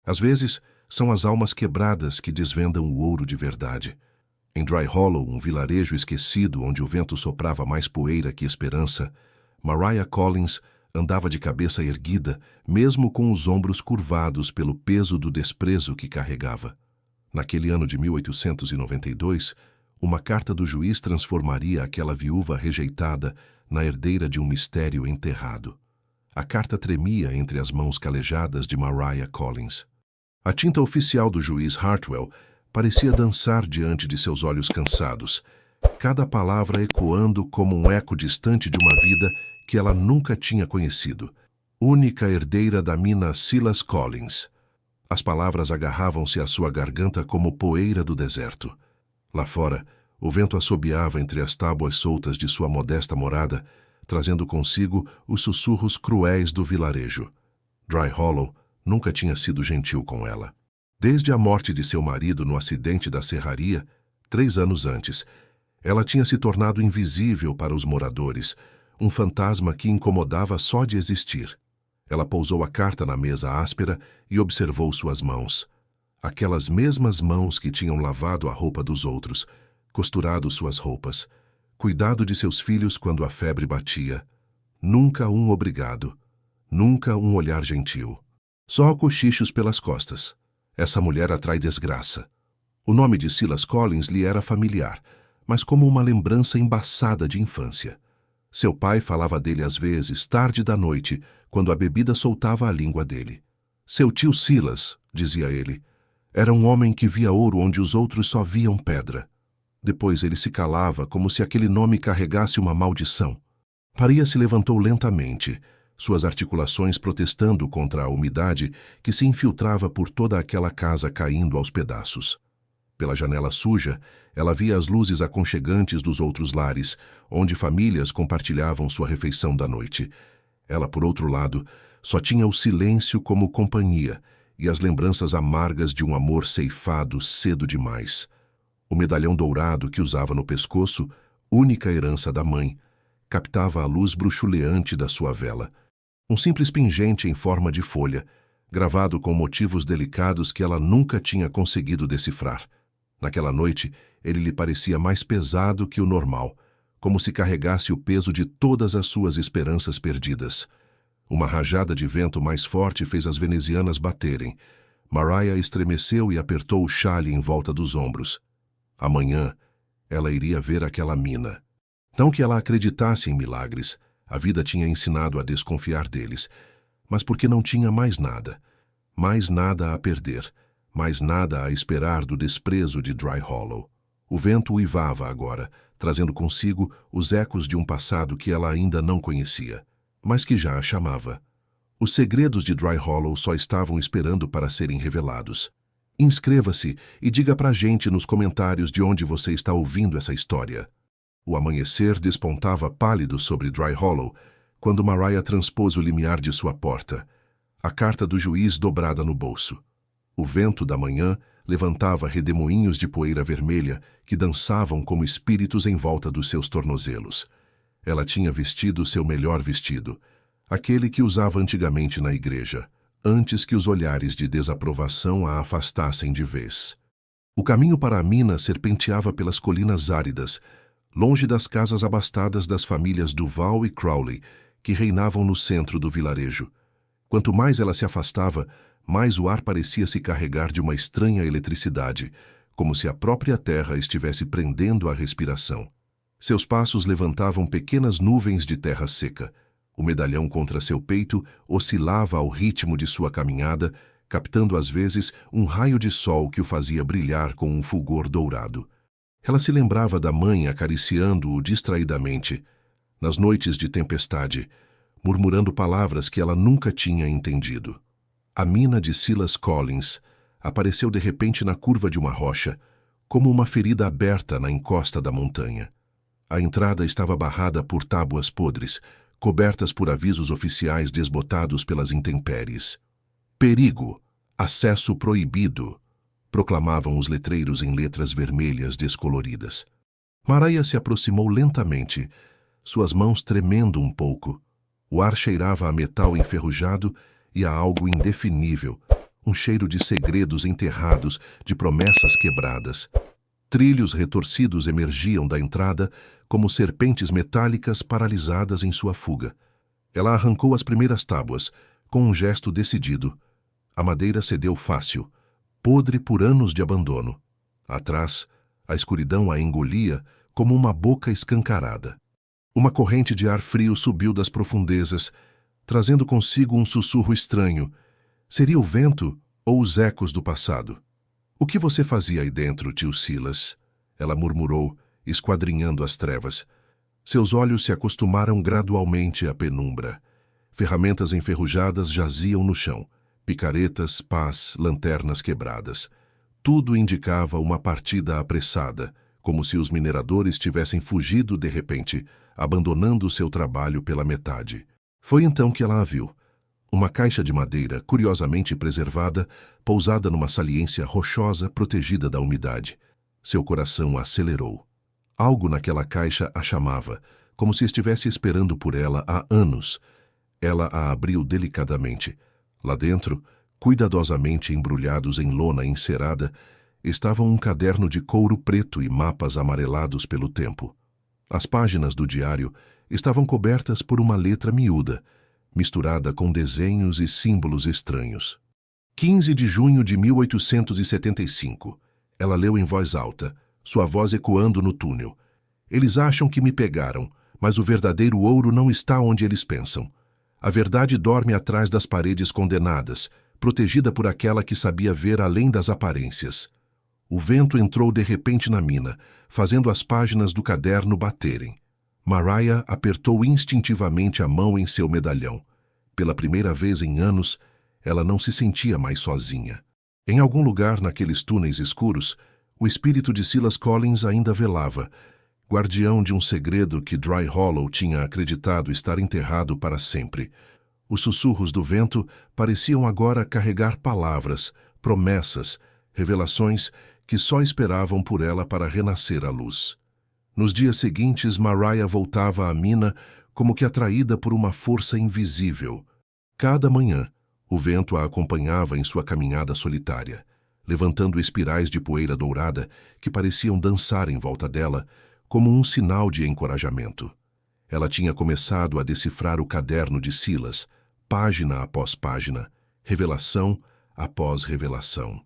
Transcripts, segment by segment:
Às vezes, são as almas quebradas que desvendam o ouro de verdade. Em Dry Hollow, um vilarejo esquecido onde o vento soprava mais poeira que esperança, Mariah Collins andava de cabeça erguida, mesmo com os ombros curvados pelo peso do desprezo que carregava. Naquele ano de 1892, uma carta do juiz transformaria aquela viúva rejeitada na herdeira de um mistério enterrado. A carta tremia entre as mãos calejadas de Mariah Collins. A tinta oficial do juiz Hartwell parecia dançar diante de seus olhos cansados, cada palavra ecoando como um eco distante de uma vida que ela nunca tinha conhecido. Única herdeira da mina Silas Collins. As palavras agarravam-se à sua garganta como poeira do deserto. Lá fora, o vento assobiava entre as tábuas soltas de sua modesta morada, trazendo consigo os sussurros cruéis do vilarejo. Dry Hollow nunca tinha sido gentil com ela. Desde a morte de seu marido no acidente da serraria, 3 anos antes, ela tinha se tornado invisível para os moradores, um fantasma que incomodava só de existir. Ela pousou a carta na mesa áspera e observou suas mãos. Aquelas mesmas mãos que tinham lavado a roupa dos outros, costurado suas roupas, cuidado de seus filhos quando a febre batia. Nunca um obrigado, nunca um olhar gentil. Só cochichos pelas costas. Essa mulher atrai desgraça. O nome de Silas Collins lhe era familiar, mas como uma lembrança embaçada de infância. Seu pai falava dele às vezes, tarde da noite, quando a bebida soltava a língua dele. Seu tio Silas, dizia ele, era um homem que via ouro onde os outros só viam pedra. Depois ele se calava como se aquele nome carregasse uma maldição. Maria se levantou lentamente, suas articulações protestando contra a umidade que se infiltrava por toda aquela casa caindo aos pedaços. Pela janela suja, ela via as luzes aconchegantes dos outros lares, onde famílias compartilhavam sua refeição da noite. Ela, por outro lado, só tinha o silêncio como companhia e as lembranças amargas de um amor ceifado cedo demais. O medalhão dourado que usava no pescoço, única herança da mãe, captava a luz bruxuleante da sua vela. Um simples pingente em forma de folha, gravado com motivos delicados que ela nunca tinha conseguido decifrar. Naquela noite, ele lhe parecia mais pesado que o normal, como se carregasse o peso de todas as suas esperanças perdidas. Uma rajada de vento mais forte fez as venezianas baterem. Mariah estremeceu e apertou o xale em volta dos ombros. Amanhã, ela iria ver aquela mina. Não que ela acreditasse em milagres, a vida tinha ensinado a desconfiar deles, mas porque não tinha mais nada a perder, mais nada a esperar do desprezo de Dry Hollow. O vento uivava agora, trazendo consigo os ecos de um passado que ela ainda não conhecia, mas que já a chamava. Os segredos de Dry Hollow só estavam esperando para serem revelados. Inscreva-se e diga pra gente nos comentários de onde você está ouvindo essa história. O amanhecer despontava pálido sobre Dry Hollow quando Mariah transpôs o limiar de sua porta, a carta do juiz dobrada no bolso. O vento da manhã levantava redemoinhos de poeira vermelha que dançavam como espíritos em volta dos seus tornozelos. Ela tinha vestido seu melhor vestido, aquele que usava antigamente na igreja, antes que os olhares de desaprovação a afastassem de vez. O caminho para a mina serpenteava pelas colinas áridas, longe das casas abastadas das famílias Duval e Crowley, que reinavam no centro do vilarejo. Quanto mais ela se afastava, mais o ar parecia se carregar de uma estranha eletricidade, como se a própria terra estivesse prendendo a respiração. Seus passos levantavam pequenas nuvens de terra seca. O medalhão contra seu peito oscilava ao ritmo de sua caminhada, captando às vezes um raio de sol que o fazia brilhar com um fulgor dourado. Ela se lembrava da mãe acariciando-o distraidamente, nas noites de tempestade, murmurando palavras que ela nunca tinha entendido. A mina de Silas Collins apareceu de repente na curva de uma rocha, como uma ferida aberta na encosta da montanha. A entrada estava barrada por tábuas podres, cobertas por avisos oficiais desbotados pelas intempéries. Perigo! Acesso proibido! Proclamavam os letreiros em letras vermelhas descoloridas. Mariah se aproximou lentamente, suas mãos tremendo um pouco. O ar cheirava a metal enferrujado e a algo indefinível, um cheiro de segredos enterrados, de promessas quebradas. Trilhos retorcidos emergiam da entrada como serpentes metálicas paralisadas em sua fuga. Ela arrancou as primeiras tábuas, com um gesto decidido. A madeira cedeu fácil, podre por anos de abandono. Atrás, a escuridão a engolia como uma boca escancarada. Uma corrente de ar frio subiu das profundezas, trazendo consigo um sussurro estranho. Seria o vento ou os ecos do passado? "O que você fazia aí dentro, tio Silas?" Ela murmurou, esquadrinhando as trevas. Seus olhos se acostumaram gradualmente à penumbra. Ferramentas enferrujadas jaziam no chão. Picaretas, pás, lanternas quebradas. Tudo indicava uma partida apressada, como se os mineradores tivessem fugido de repente, abandonando seu trabalho pela metade. Foi então que ela a viu. Uma caixa de madeira, curiosamente preservada, pousada numa saliência rochosa protegida da umidade. Seu coração acelerou. Algo naquela caixa a chamava, como se estivesse esperando por ela há anos. Ela a abriu delicadamente. Lá dentro, cuidadosamente embrulhados em lona encerada, estavam um caderno de couro preto e mapas amarelados pelo tempo. As páginas do diário estavam cobertas por uma letra miúda, misturada com desenhos e símbolos estranhos. 15 de junho de 1875. Ela leu em voz alta, sua voz ecoando no túnel. "Eles acham que me pegaram, mas o verdadeiro ouro não está onde eles pensam. A verdade dorme atrás das paredes condenadas, protegida por aquela que sabia ver além das aparências." O vento entrou de repente na mina, fazendo as páginas do caderno baterem. Mariah apertou instintivamente a mão em seu medalhão. Pela primeira vez em anos, ela não se sentia mais sozinha. Em algum lugar naqueles túneis escuros, o espírito de Silas Collins ainda velava, guardião de um segredo que Dry Hollow tinha acreditado estar enterrado para sempre. Os sussurros do vento pareciam agora carregar palavras, promessas, revelações que só esperavam por ela para renascer à luz. Nos dias seguintes, Mariah voltava à mina como que atraída por uma força invisível. Cada manhã, o vento a acompanhava em sua caminhada solitária, levantando espirais de poeira dourada que pareciam dançar em volta dela, como um sinal de encorajamento. Ela tinha começado a decifrar o caderno de Silas, página após página, revelação após revelação.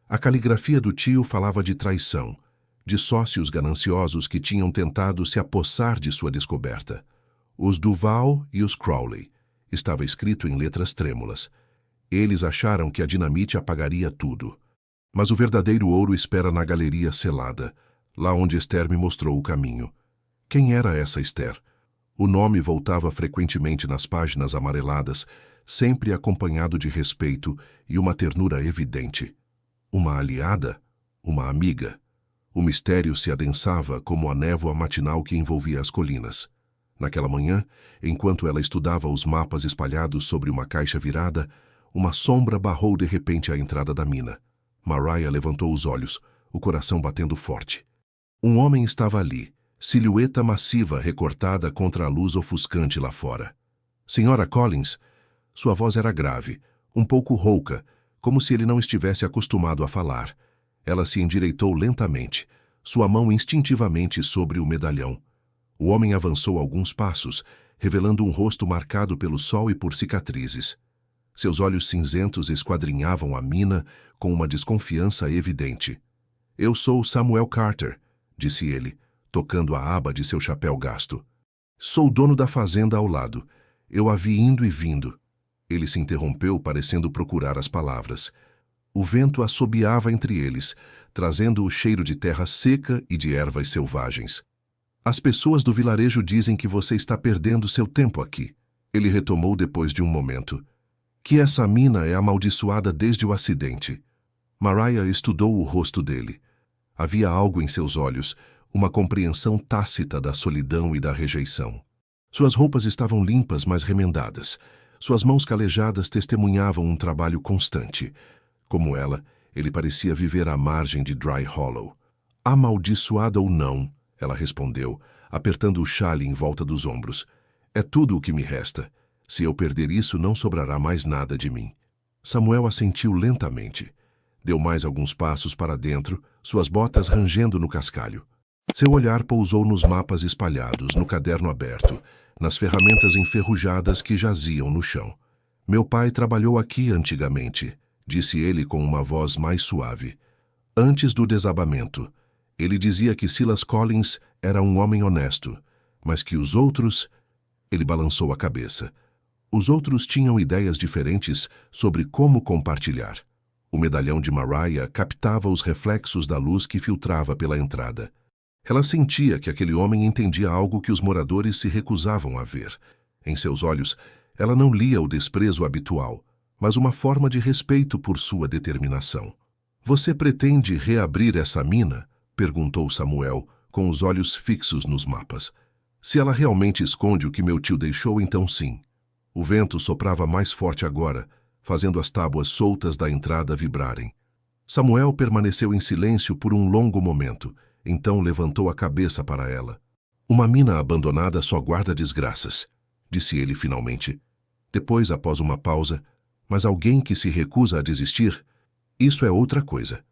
A caligrafia do tio falava de traição, de sócios gananciosos que tinham tentado se apossar de sua descoberta. Os Duval e os Crowley. Estava escrito em letras trêmulas. Eles acharam que a dinamite apagaria tudo. Mas o verdadeiro ouro espera na galeria selada, lá onde Esther me mostrou o caminho. Quem era essa Esther? O nome voltava frequentemente nas páginas amareladas, sempre acompanhado de respeito e uma ternura evidente. Uma aliada? Uma amiga? O mistério se adensava como a névoa matinal que envolvia as colinas. Naquela manhã, enquanto ela estudava os mapas espalhados sobre uma caixa virada, uma sombra barrou de repente a entrada da mina. Mariah levantou os olhos, o coração batendo forte. Um homem estava ali, silhueta massiva recortada contra a luz ofuscante lá fora. "Senhora Collins?" Sua voz era grave, um pouco rouca, como se ele não estivesse acostumado a falar. Ela se endireitou lentamente, sua mão instintivamente sobre o medalhão. O homem avançou alguns passos, revelando um rosto marcado pelo sol e por cicatrizes. Seus olhos cinzentos esquadrinhavam a mina com uma desconfiança evidente. "Eu sou Samuel Carter", disse ele, tocando a aba de seu chapéu gasto. "Sou dono da fazenda ao lado. Eu a vi indo e vindo." Ele se interrompeu, parecendo procurar as palavras. O vento assobiava entre eles, trazendo o cheiro de terra seca e de ervas selvagens. "As pessoas do vilarejo dizem que você está perdendo seu tempo aqui." Ele retomou depois de um momento. "Que essa mina é amaldiçoada desde o acidente." Mariah estudou o rosto dele. Havia algo em seus olhos, uma compreensão tácita da solidão e da rejeição. Suas roupas estavam limpas, mas remendadas. Suas mãos calejadas testemunhavam um trabalho constante. Como ela, ele parecia viver à margem de Dry Hollow. "Amaldiçoada ou não", ela respondeu, apertando o xale em volta dos ombros. "É tudo o que me resta. Se eu perder isso, não sobrará mais nada de mim." Samuel assentiu lentamente. Deu mais alguns passos para dentro, suas botas rangendo no cascalho. Seu olhar pousou nos mapas espalhados, no caderno aberto, nas ferramentas enferrujadas que jaziam no chão. Meu pai trabalhou aqui antigamente, disse ele com uma voz mais suave. Antes do desabamento, ele dizia que Silas Collins era um homem honesto, mas que os outros... Ele balançou a cabeça. Os outros tinham ideias diferentes sobre como compartilhar. O medalhão de Mariah captava os reflexos da luz que filtrava pela entrada. Ela sentia que aquele homem entendia algo que os moradores se recusavam a ver. Em seus olhos, ela não lia o desprezo habitual, mas uma forma de respeito por sua determinação. Você pretende reabrir essa mina? Perguntou Samuel, com os olhos fixos nos mapas. Se ela realmente esconde o que meu tio deixou, então sim. O vento soprava mais forte agora, fazendo as tábuas soltas da entrada vibrarem. Samuel permaneceu em silêncio por um longo momento, então levantou a cabeça para ela. Uma mina abandonada só guarda desgraças, disse ele finalmente. Depois, após uma pausa, mas alguém que se recusa a desistir? Isso é outra coisa.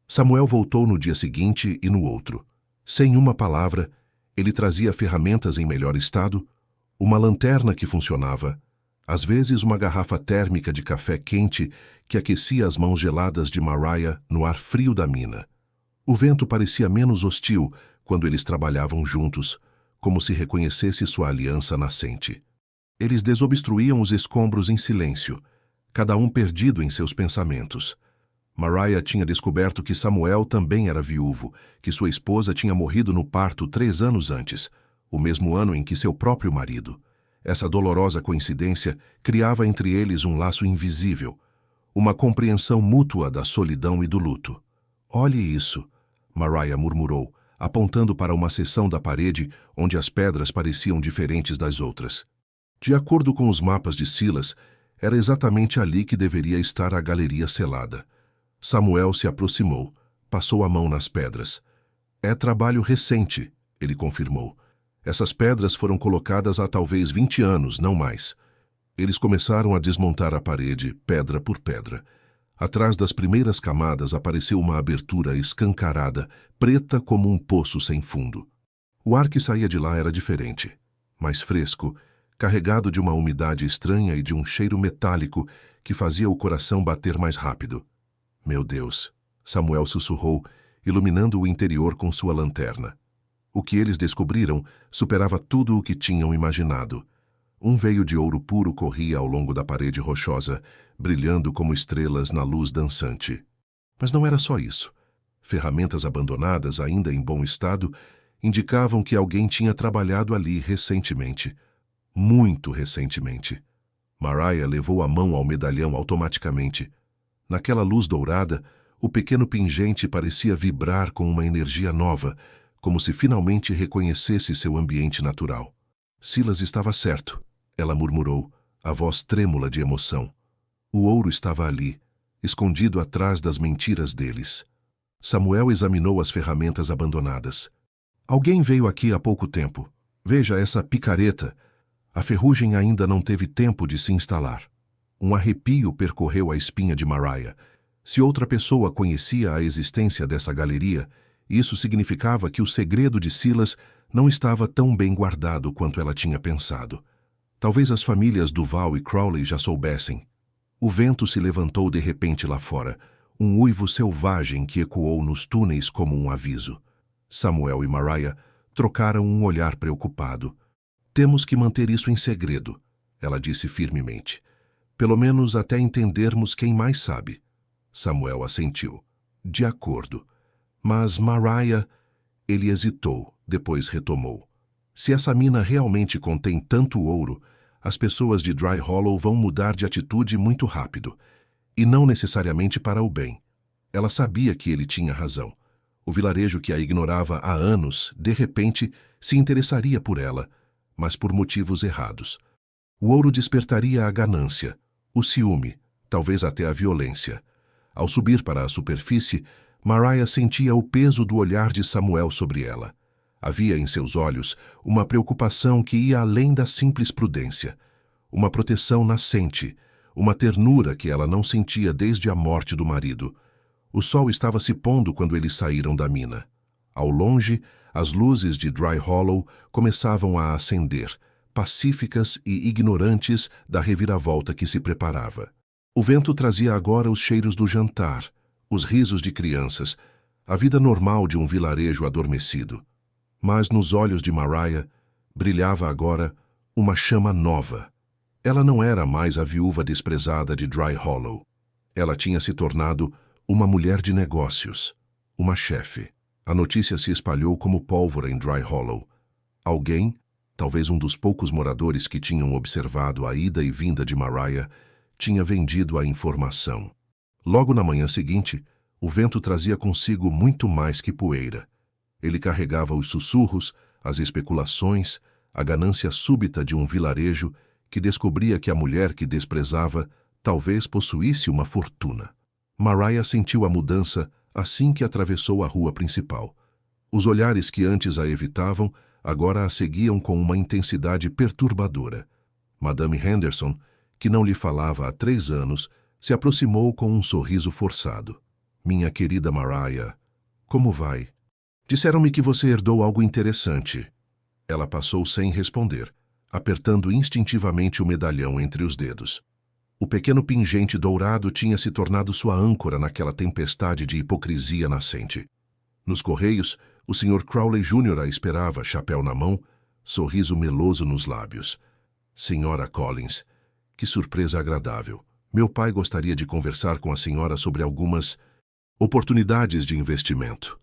Samuel voltou no dia seguinte e no outro. Sem uma palavra, ele trazia ferramentas em melhor estado, uma lanterna que funcionava, às vezes uma garrafa térmica de café quente que aquecia as mãos geladas de Mariah no ar frio da mina. O vento parecia menos hostil quando eles trabalhavam juntos, como se reconhecesse sua aliança nascente. Eles desobstruíam os escombros em silêncio, cada um perdido em seus pensamentos. Mariah tinha descoberto que Samuel também era viúvo, que sua esposa tinha morrido no parto 3 anos antes, o mesmo ano em que seu próprio marido. Essa dolorosa coincidência criava entre eles um laço invisível, uma compreensão mútua da solidão e do luto. Olhe isso, Mariah murmurou, apontando para uma seção da parede onde as pedras pareciam diferentes das outras. De acordo com os mapas de Silas, era exatamente ali que deveria estar a galeria selada. Samuel se aproximou, passou a mão nas pedras. É trabalho recente, ele confirmou. Essas pedras foram colocadas há talvez 20 anos, não mais. Eles começaram a desmontar a parede, pedra por pedra. Atrás das primeiras camadas apareceu uma abertura escancarada, preta como um poço sem fundo. O ar que saía de lá era diferente, mais fresco, carregado de uma umidade estranha e de um cheiro metálico que fazia o coração bater mais rápido. Meu Deus, Samuel sussurrou, iluminando o interior com sua lanterna. O que eles descobriram superava tudo o que tinham imaginado. Um veio de ouro puro corria ao longo da parede rochosa, brilhando como estrelas na luz dançante. Mas não era só isso. Ferramentas abandonadas, ainda em bom estado, indicavam que alguém tinha trabalhado ali recentemente. Muito recentemente. Mariah levou a mão ao medalhão automaticamente. Naquela luz dourada, o pequeno pingente parecia vibrar com uma energia nova, como se finalmente reconhecesse seu ambiente natural. Silas estava certo, ela murmurou, a voz trêmula de emoção. O ouro estava ali, escondido atrás das mentiras deles. Samuel examinou as ferramentas abandonadas. Alguém veio aqui há pouco tempo. Veja essa picareta. A ferrugem ainda não teve tempo de se instalar. Um arrepio percorreu a espinha de Mariah. Se outra pessoa conhecia a existência dessa galeria, isso significava que o segredo de Silas não estava tão bem guardado quanto ela tinha pensado. Talvez as famílias Duval e Crowley já soubessem. O vento se levantou de repente lá fora, um uivo selvagem que ecoou nos túneis como um aviso. Samuel e Mariah trocaram um olhar preocupado. Temos que manter isso em segredo, ela disse firmemente. Pelo menos até entendermos quem mais sabe. Samuel assentiu. De acordo. Mas Mariah... Ele hesitou, depois retomou. Se essa mina realmente contém tanto ouro, as pessoas de Dry Hollow vão mudar de atitude muito rápido. E não necessariamente para o bem. Ela sabia que ele tinha razão. O vilarejo que a ignorava há anos, de repente, se interessaria por ela, mas por motivos errados. O ouro despertaria a ganância, o ciúme, talvez até a violência. Ao subir para a superfície, Mariah sentia o peso do olhar de Samuel sobre ela. Havia em seus olhos uma preocupação que ia além da simples prudência. Uma proteção nascente, uma ternura que ela não sentia desde a morte do marido. O sol estava se pondo quando eles saíram da mina. Ao longe, as luzes de Dry Hollow começavam a acender, pacíficas e ignorantes da reviravolta que se preparava. O vento trazia agora os cheiros do jantar, os risos de crianças, a vida normal de um vilarejo adormecido. Mas nos olhos de Mariah brilhava agora uma chama nova. Ela não era mais a viúva desprezada de Dry Hollow. Ela tinha se tornado uma mulher de negócios, uma chefe. A notícia se espalhou como pólvora em Dry Hollow. Alguém, talvez um dos poucos moradores que tinham observado a ida e vinda de Mariah, tinha vendido a informação. Logo na manhã seguinte, o vento trazia consigo muito mais que poeira. Ele carregava os sussurros, as especulações, a ganância súbita de um vilarejo que descobria que a mulher que desprezava talvez possuísse uma fortuna. Mariah sentiu a mudança assim que atravessou a rua principal. Os olhares que antes a evitavam agora a seguiam com uma intensidade perturbadora. Madame Henderson, que não lhe falava há 3 anos, se aproximou com um sorriso forçado. Minha querida Mariah, como vai? Disseram-me que você herdou algo interessante. Ela passou sem responder, apertando instintivamente o medalhão entre os dedos. O pequeno pingente dourado tinha se tornado sua âncora naquela tempestade de hipocrisia nascente. Nos correios, o Sr. Crowley Jr. a esperava, chapéu na mão, sorriso meloso nos lábios. Senhora Collins, que surpresa agradável. Meu pai gostaria de conversar com a senhora sobre algumas oportunidades de investimento.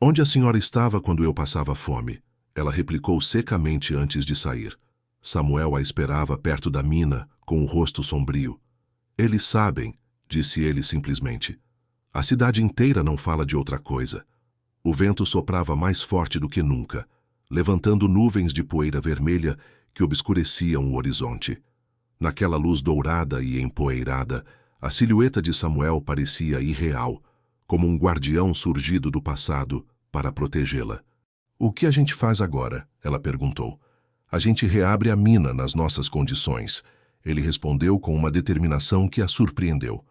Onde a senhora estava quando eu passava fome? Ela replicou secamente antes de sair. Samuel a esperava perto da mina, com o rosto sombrio. Eles sabem, disse ele simplesmente. A cidade inteira não fala de outra coisa. O vento soprava mais forte do que nunca, levantando nuvens de poeira vermelha que obscureciam o horizonte. Naquela luz dourada e empoeirada, a silhueta de Samuel parecia irreal, como um guardião surgido do passado para protegê-la. O que a gente faz agora? Ela perguntou. A gente reabre a mina nas nossas condições. Ele respondeu com uma determinação que a surpreendeu.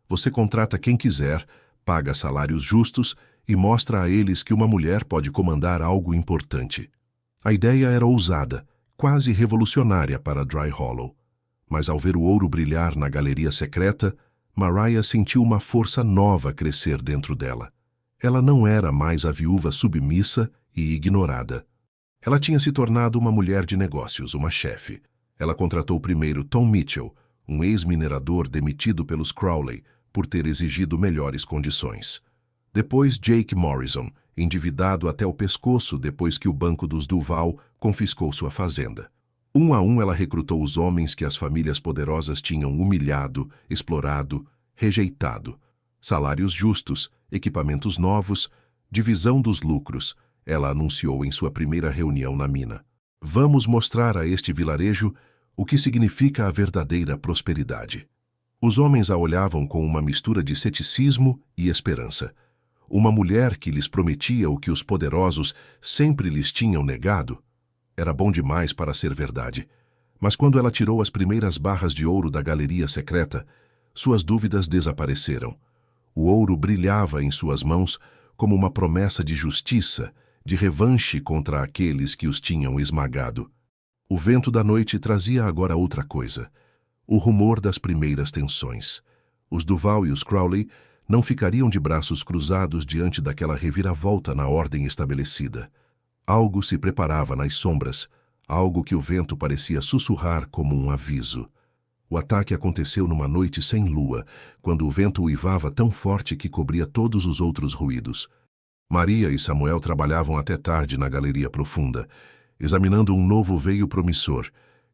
Você contrata quem quiser, paga salários justos e mostra a eles que uma mulher pode comandar algo importante. A ideia era ousada, quase revolucionária para Dry Hollow. Mas ao ver o ouro brilhar na galeria secreta, Mariah sentiu uma força nova crescer dentro dela. Ela não era mais a viúva submissa e ignorada. Ela tinha se tornado uma mulher de negócios, uma chefe. Ela contratou primeiro Tom Mitchell, um ex-minerador demitido pelos Crowley por ter exigido melhores condições. Depois Jake Morrison, endividado até o pescoço depois que o Banco dos Duval confiscou sua fazenda. Um a um ela recrutou os homens que as famílias poderosas tinham humilhado, explorado, rejeitado. Salários justos, equipamentos novos, divisão dos lucros, ela anunciou em sua primeira reunião na mina. Vamos mostrar a este vilarejo o que significa a verdadeira prosperidade. Os homens a olhavam com uma mistura de ceticismo e esperança. Uma mulher que lhes prometia o que os poderosos sempre lhes tinham negado. Era bom demais para ser verdade. Mas quando ela tirou as primeiras barras de ouro da galeria secreta, suas dúvidas desapareceram. O ouro brilhava em suas mãos como uma promessa de justiça, de revanche contra aqueles que os tinham esmagado. O vento da noite trazia agora outra coisa, o rumor das primeiras tensões. Os Duval e os Crowley não ficariam de braços cruzados diante daquela reviravolta na ordem estabelecida. Algo se preparava nas sombras, algo que o vento parecia sussurrar como um aviso. O ataque aconteceu numa noite sem lua, quando o vento uivava tão forte que cobria todos os outros ruídos. Maria e Samuel trabalhavam até tarde na galeria profunda, examinando um novo veio promissor,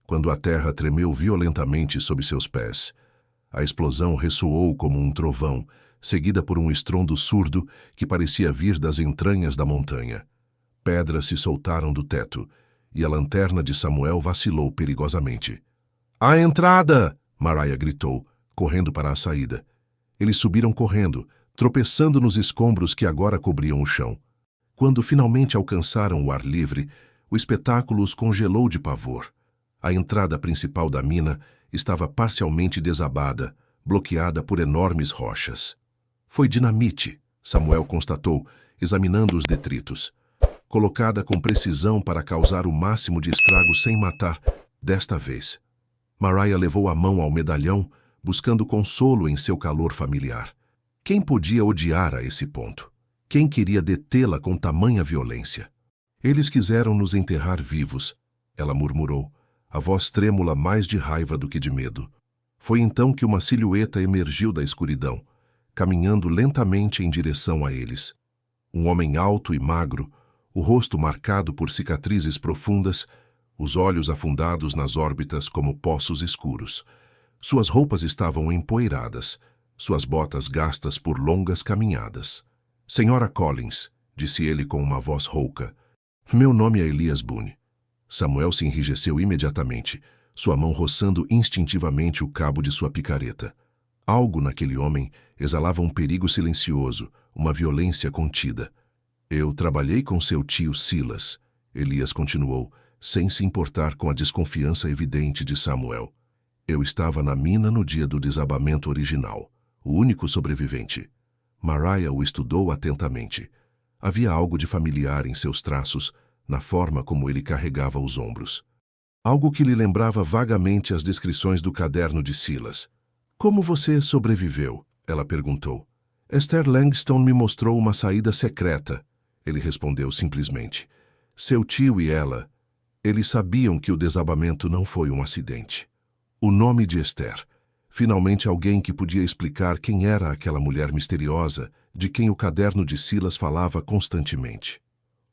quando a terra tremeu violentamente sob seus pés. A explosão ressoou como um trovão, seguida por um estrondo surdo que parecia vir das entranhas da montanha. Pedras se soltaram do teto, e a lanterna de Samuel vacilou perigosamente. "À entrada!" Mariah gritou, correndo para a saída. Eles subiram correndo, tropeçando nos escombros que agora cobriam o chão. Quando finalmente alcançaram o ar livre, o espetáculo os congelou de pavor. A entrada principal da mina estava parcialmente desabada, bloqueada por enormes rochas. Foi dinamite, Samuel constatou, examinando os detritos. Colocada com precisão para causar o máximo de estrago sem matar, desta vez. Mariah levou a mão ao medalhão, buscando consolo em seu calor familiar. Quem podia odiar a esse ponto? Quem queria detê-la com tamanha violência? Eles quiseram nos enterrar vivos, ela murmurou, a voz trêmula mais de raiva do que de medo. Foi então que uma silhueta emergiu da escuridão, caminhando lentamente em direção a eles. Um homem alto e magro, o rosto marcado por cicatrizes profundas, os olhos afundados nas órbitas como poços escuros. Suas roupas estavam empoeiradas, suas botas gastas por longas caminhadas. Senhora Collins, disse ele com uma voz rouca, meu nome é Elias Boone. Samuel se enrijeceu imediatamente, sua mão roçando instintivamente o cabo de sua picareta. Algo naquele homem exalava um perigo silencioso, uma violência contida. Eu trabalhei com seu tio Silas, Elias continuou, sem se importar com a desconfiança evidente de Samuel. Eu estava na mina no dia do desabamento original, o único sobrevivente. Mariah o estudou atentamente. Havia algo de familiar em seus traços, na forma como ele carregava os ombros. Algo que lhe lembrava vagamente as descrições do caderno de Silas. Como você sobreviveu? Ela perguntou. Esther Langston me mostrou uma saída secreta. Ele respondeu simplesmente. Seu tio e ela, eles sabiam que o desabamento não foi um acidente. O nome de Esther. Finalmente alguém que podia explicar quem era aquela mulher misteriosa de quem o caderno de Silas falava constantemente.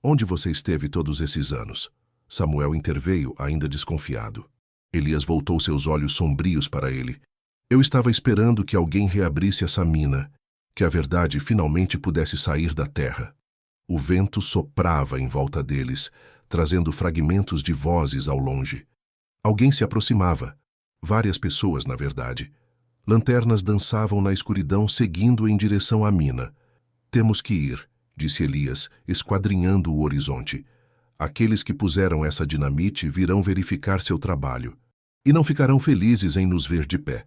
Onde você esteve todos esses anos? Samuel interveio, ainda desconfiado. Elias voltou seus olhos sombrios para ele. Eu estava esperando que alguém reabrisse essa mina, que a verdade finalmente pudesse sair da terra. O vento soprava em volta deles, trazendo fragmentos de vozes ao longe. Alguém se aproximava. Várias pessoas, na verdade. Lanternas dançavam na escuridão seguindo em direção à mina. Temos que ir, disse Elias, esquadrinhando o horizonte. Aqueles que puseram essa dinamite virão verificar seu trabalho. E não ficarão felizes em nos ver de pé.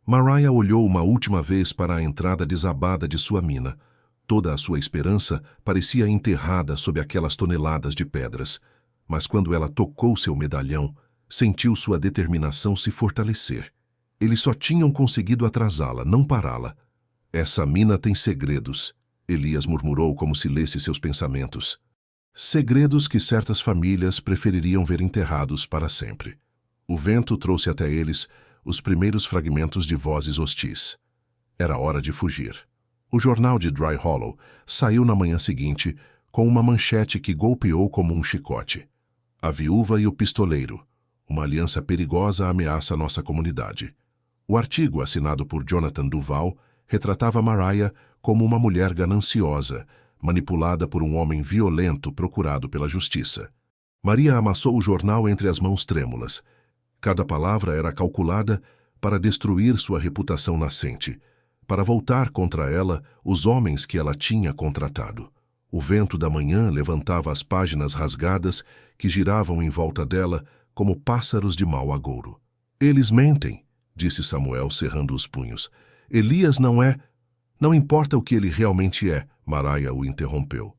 Mariah olhou uma última vez para a entrada desabada de sua mina. Toda a sua esperança parecia enterrada sob aquelas toneladas de pedras. Mas quando ela tocou seu medalhão, sentiu sua determinação se fortalecer. Eles só tinham conseguido atrasá-la, não pará-la. Essa mina tem segredos, Elias murmurou como se lesse seus pensamentos. Segredos que certas famílias prefeririam ver enterrados para sempre. O vento trouxe até eles os primeiros fragmentos de vozes hostis. Era hora de fugir. O jornal de Dry Hollow saiu na manhã seguinte com uma manchete que golpeou como um chicote. A viúva e o pistoleiro. Uma aliança perigosa ameaça nossa comunidade. O artigo, assinado por Jonathan Duval, retratava Mariah como uma mulher gananciosa, manipulada por um homem violento procurado pela justiça. Maria amassou o jornal entre as mãos trêmulas. Cada palavra era calculada para destruir sua reputação nascente, para voltar contra ela os homens que ela tinha contratado. O vento da manhã levantava as páginas rasgadas que giravam em volta dela como pássaros de mau agouro. Eles mentem, disse Samuel cerrando os punhos. Elias não é... Não importa o que ele realmente é, Mariah o interrompeu.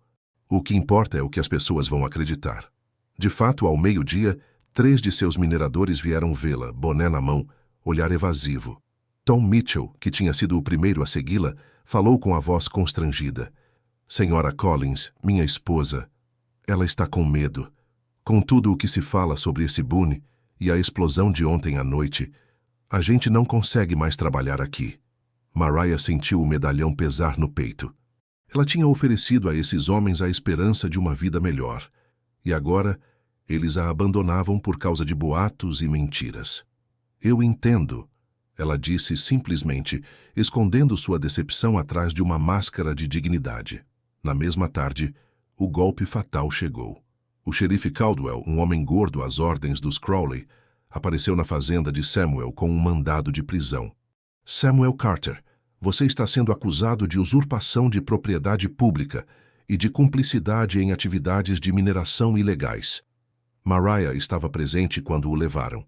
O que importa é o que as pessoas vão acreditar. De fato, ao meio-dia, 3 de seus mineradores vieram vê-la, boné na mão, olhar evasivo. Tom Mitchell, que tinha sido o primeiro a segui-la, falou com a voz constrangida. Senhora Collins, minha esposa, ela está com medo. Com tudo o que se fala sobre esse Boone e a explosão de ontem à noite, a gente não consegue mais trabalhar aqui. Mariah sentiu o medalhão pesar no peito. Ela tinha oferecido a esses homens a esperança de uma vida melhor. E agora, eles a abandonavam por causa de boatos e mentiras. Eu entendo, ela disse simplesmente, escondendo sua decepção atrás de uma máscara de dignidade. Na mesma tarde, o golpe fatal chegou. O xerife Caldwell, um homem gordo às ordens dos Crowley, apareceu na fazenda de Samuel com um mandado de prisão. Samuel Carter, você está sendo acusado de usurpação de propriedade pública e de cumplicidade em atividades de mineração ilegais. Mariah estava presente quando o levaram.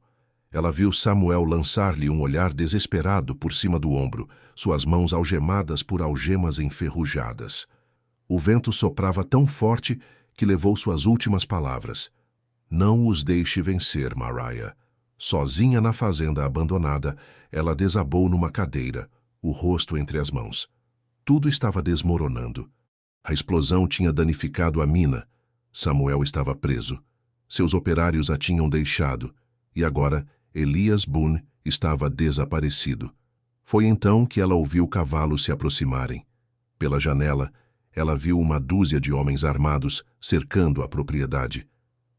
Ela viu Samuel lançar-lhe um olhar desesperado por cima do ombro, suas mãos algemadas por algemas enferrujadas. O vento soprava tão forte que levou suas últimas palavras. Não os deixe vencer, Mariah. Sozinha na fazenda abandonada, ela desabou numa cadeira, o rosto entre as mãos. Tudo estava desmoronando. A explosão tinha danificado a mina. Samuel estava preso. Seus operários a tinham deixado. E agora, Elias Boone estava desaparecido. Foi então que ela ouviu cavalos se aproximarem. Pela janela, ela viu uma dúzia de homens armados cercando a propriedade.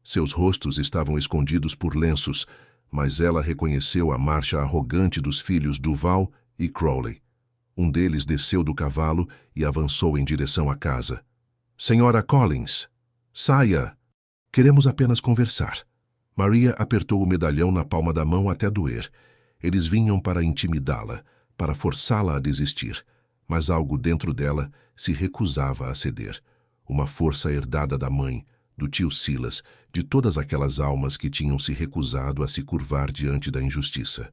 Seus rostos estavam escondidos por lenços, mas ela reconheceu a marcha arrogante dos filhos Duval e Crowley. Um deles desceu do cavalo e avançou em direção à casa. Senhora Collins, saia! Queremos apenas conversar. Maria apertou o medalhão na palma da mão até doer. Eles vinham para intimidá-la, para forçá-la a desistir, mas algo dentro dela se recusava a ceder. Uma força herdada da mãe, do tio Silas, de todas aquelas almas que tinham se recusado a se curvar diante da injustiça.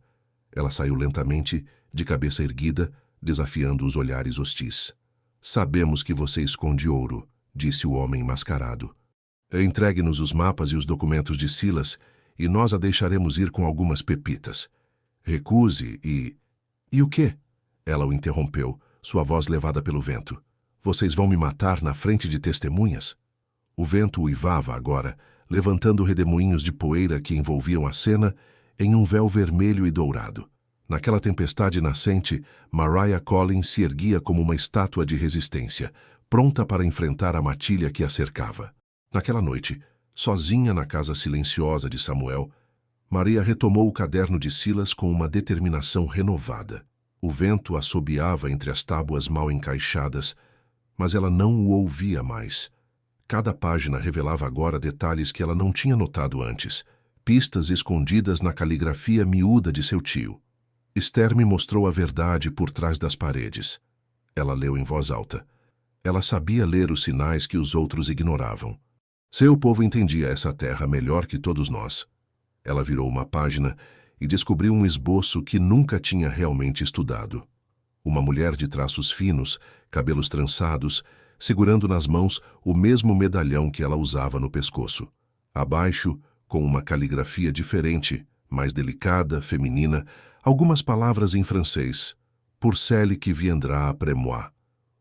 Ela saiu lentamente, de cabeça erguida, desafiando os olhares hostis. Sabemos que você esconde ouro, disse o homem mascarado. Entregue-nos os mapas e os documentos de Silas e nós a deixaremos ir com algumas pepitas. Recuse e... E o quê? Ela o interrompeu, sua voz levada pelo vento. Vocês vão me matar na frente de testemunhas? O vento uivava agora, levantando redemoinhos de poeira que envolviam a cena em um véu vermelho e dourado. Naquela tempestade nascente, Mariah Collins se erguia como uma estátua de resistência, pronta para enfrentar a matilha que a cercava. Naquela noite, sozinha na casa silenciosa de Samuel, Maria retomou o caderno de Silas com uma determinação renovada. O vento assobiava entre as tábuas mal encaixadas, mas ela não o ouvia mais. Cada página revelava agora detalhes que ela não tinha notado antes, pistas escondidas na caligrafia miúda de seu tio. Esther me mostrou a verdade por trás das paredes. Ela leu em voz alta. Ela sabia ler os sinais que os outros ignoravam. Seu povo entendia essa terra melhor que todos nós. Ela virou uma página e descobriu um esboço que nunca tinha realmente estudado. Uma mulher de traços finos, cabelos trançados, segurando nas mãos o mesmo medalhão que ela usava no pescoço. Abaixo, com uma caligrafia diferente, mais delicada, feminina, algumas palavras em francês. Pour celle qui viendra après moi.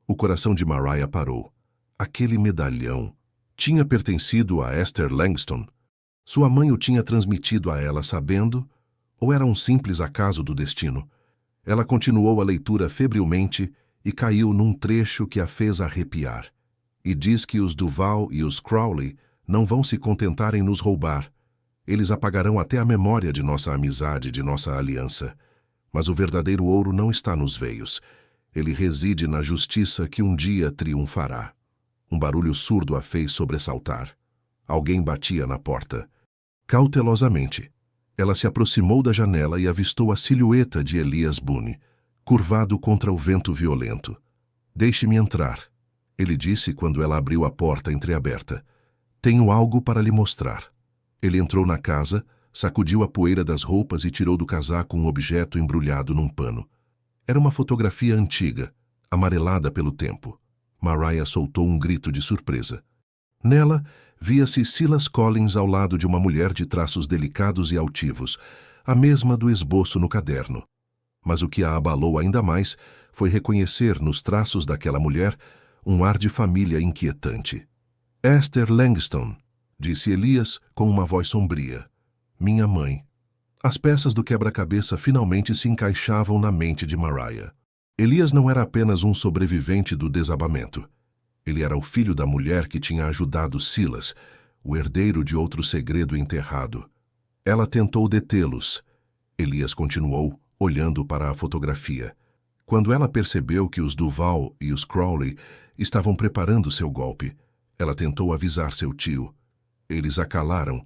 O coração de Mariah parou. Aquele medalhão tinha pertencido a Esther Langston. Sua mãe o tinha transmitido a ela sabendo, ou era um simples acaso do destino? Ela continuou a leitura febrilmente e caiu num trecho que a fez arrepiar. E diz que os Duval e os Crowley não vão se contentar em nos roubar. Eles apagarão até a memória de nossa amizade, de nossa aliança. Mas o verdadeiro ouro não está nos veios. Ele reside na justiça que um dia triunfará. Um barulho surdo a fez sobressaltar. Alguém batia na porta. Cautelosamente, ela se aproximou da janela e avistou a silhueta de Elias Boone, curvado contra o vento violento. Deixe-me entrar, ele disse quando ela abriu a porta entreaberta. Tenho algo para lhe mostrar. Ele entrou na casa, sacudiu a poeira das roupas e tirou do casaco um objeto embrulhado num pano. Era uma fotografia antiga, amarelada pelo tempo. Mariah soltou um grito de surpresa. Nela, via-se Silas Collins ao lado de uma mulher de traços delicados e altivos, a mesma do esboço no caderno. Mas o que a abalou ainda mais foi reconhecer nos traços daquela mulher um ar de família inquietante. Esther Langston, disse Elias com uma voz sombria. Minha mãe. As peças do quebra-cabeça finalmente se encaixavam na mente de Mariah. Elias não era apenas um sobrevivente do desabamento. Ele era o filho da mulher que tinha ajudado Silas, o herdeiro de outro segredo enterrado. Ela tentou detê-los. Elias continuou, olhando para a fotografia. Quando ela percebeu que os Duval e os Crowley estavam preparando seu golpe, ela tentou avisar seu tio. Eles a calaram,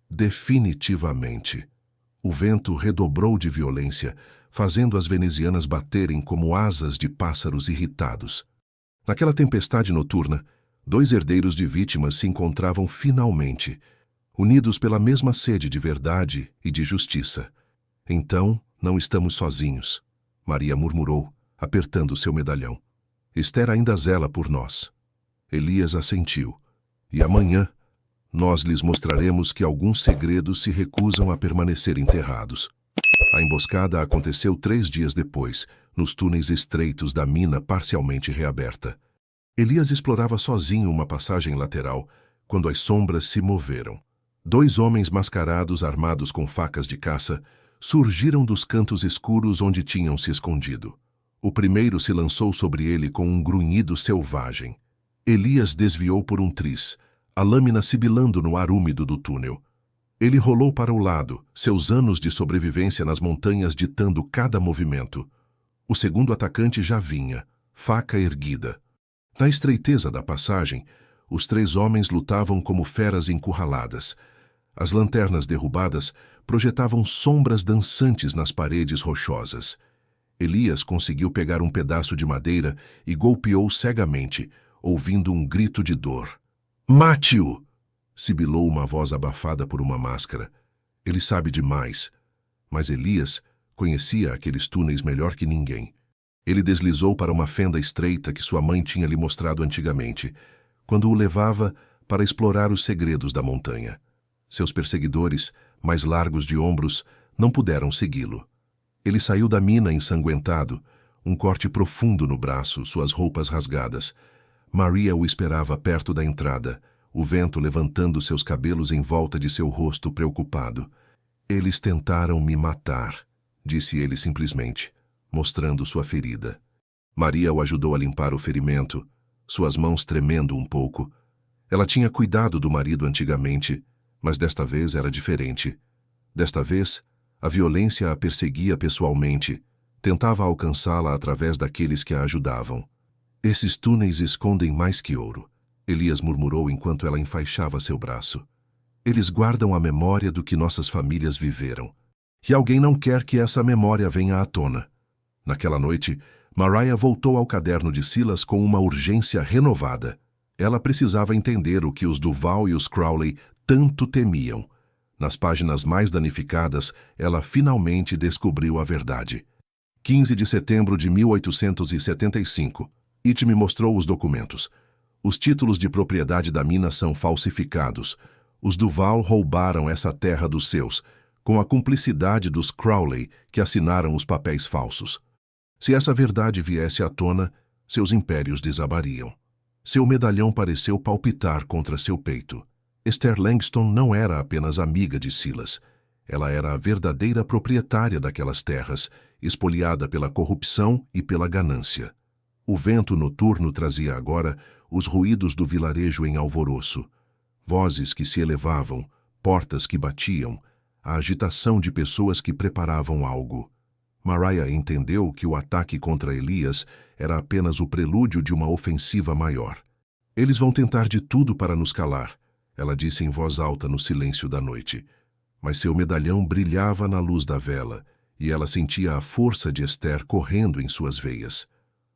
definitivamente. O vento redobrou de violência, fazendo as venezianas baterem como asas de pássaros irritados. Naquela tempestade noturna, 2 herdeiros de vítimas se encontravam finalmente, unidos pela mesma sede de verdade e de justiça. Então, não estamos sozinhos, Maria murmurou, apertando seu medalhão. Esther ainda zela por nós. Elias assentiu. E amanhã, nós lhes mostraremos que alguns segredos se recusam a permanecer enterrados. A emboscada aconteceu 3 dias depois, nos túneis estreitos da mina parcialmente reaberta. Elias explorava sozinho uma passagem lateral, quando as sombras se moveram. 2 homens mascarados armados com facas de caça surgiram dos cantos escuros onde tinham se escondido. O primeiro se lançou sobre ele com um grunhido selvagem. Elias desviou por um triz, a lâmina sibilando no ar úmido do túnel. Ele rolou para o lado, seus anos de sobrevivência nas montanhas ditando cada movimento. O segundo atacante já vinha, faca erguida. Na estreiteza da passagem, os 3 homens lutavam como feras encurraladas. As lanternas derrubadas projetavam sombras dançantes nas paredes rochosas. Elias conseguiu pegar um pedaço de madeira e golpeou cegamente, ouvindo um grito de dor. "Mate-o!" sibilou uma voz abafada por uma máscara. Ele sabe demais. Mas Elias conhecia aqueles túneis melhor que ninguém. Ele deslizou para uma fenda estreita que sua mãe tinha lhe mostrado antigamente, quando o levava para explorar os segredos da montanha. Seus perseguidores, mais largos de ombros, não puderam segui-lo. Ele saiu da mina ensanguentado, um corte profundo no braço, suas roupas rasgadas. Maria o esperava perto da entrada, o vento levantando seus cabelos em volta de seu rosto preocupado. "Eles tentaram me matar", disse ele simplesmente, mostrando sua ferida. Maria o ajudou a limpar o ferimento, suas mãos tremendo um pouco. Ela tinha cuidado do marido antigamente, mas desta vez era diferente. Desta vez, a violência a perseguia pessoalmente, tentava alcançá-la através daqueles que a ajudavam. "Esses túneis escondem mais que ouro", Elias murmurou enquanto ela enfaixava seu braço. "Eles guardam a memória do que nossas famílias viveram. E alguém não quer que essa memória venha à tona." Naquela noite, Mariah voltou ao caderno de Silas com uma urgência renovada. Ela precisava entender o que os Duval e os Crowley tanto temiam. Nas páginas mais danificadas, ela finalmente descobriu a verdade. 15 de setembro de 1875. It me mostrou os documentos. Os títulos de propriedade da mina são falsificados. Os Duval roubaram essa terra dos seus, com a cumplicidade dos Crowley, que assinaram os papéis falsos. Se essa verdade viesse à tona, seus impérios desabariam. Seu medalhão pareceu palpitar contra seu peito. Esther Langston não era apenas amiga de Silas. Ela era a verdadeira proprietária daquelas terras, espoliada pela corrupção e pela ganância. O vento noturno trazia agora os ruídos do vilarejo em alvoroço. Vozes que se elevavam, portas que batiam, a agitação de pessoas que preparavam algo. Mariah entendeu que o ataque contra Elias era apenas o prelúdio de uma ofensiva maior. "Eles vão tentar de tudo para nos calar", ela disse em voz alta no silêncio da noite. Mas seu medalhão brilhava na luz da vela, e ela sentia a força de Esther correndo em suas veias.